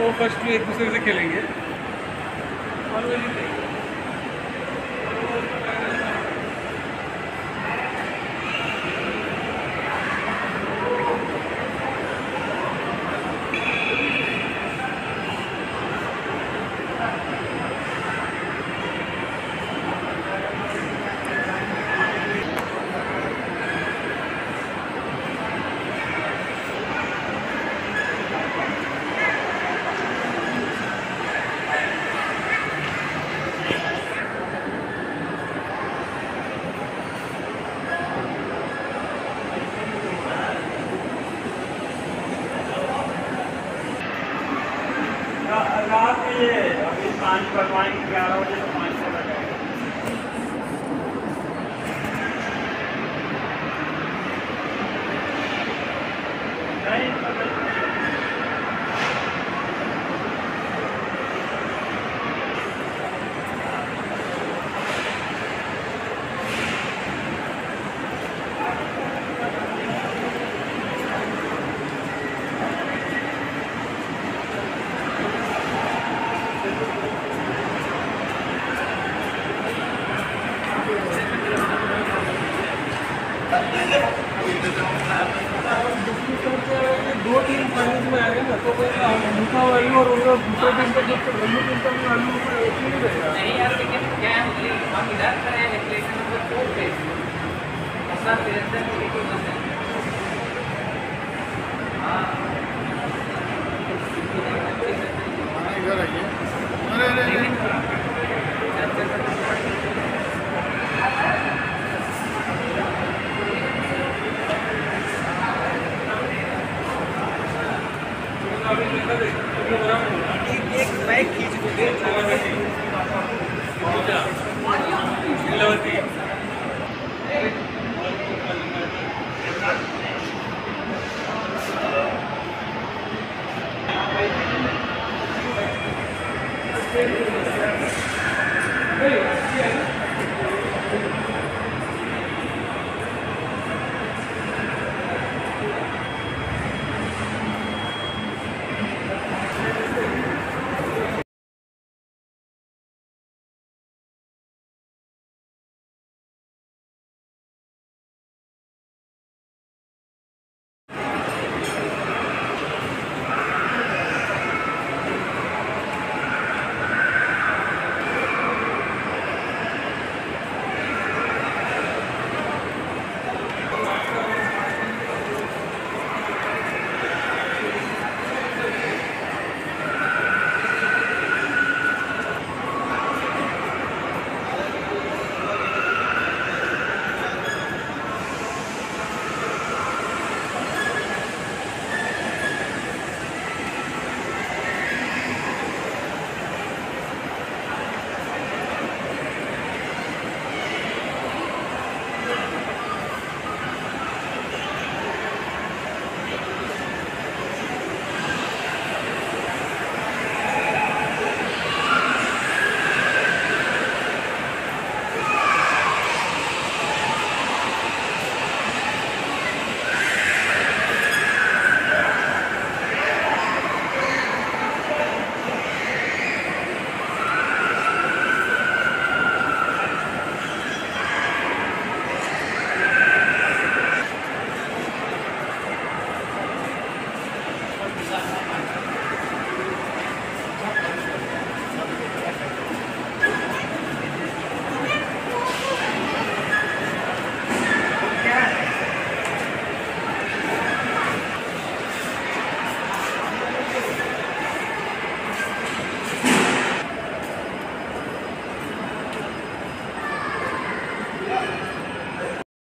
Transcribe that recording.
वो फर्स्ट में एक दूसरे से खेलेंगे और वो जीतेंगे। रात में ये अभी 5 बनवाएंगे 11 बजे तो 5 से लगा दो टीम फाइनल में आएगा ना तो अंगूठा वाली और उनका दूसरे टीम का जब वैल्यू टीम का वैल्यू एक ही नहीं रहेगा। नहीं यार लेकिन क्या है हम इधर करें रिप्लेसमेंट नंबर 4 पे ऐसा निरंतर क्रिएटिव बन है। हां इधर आइए। अरे एक बैग खींच दोगे Thank you.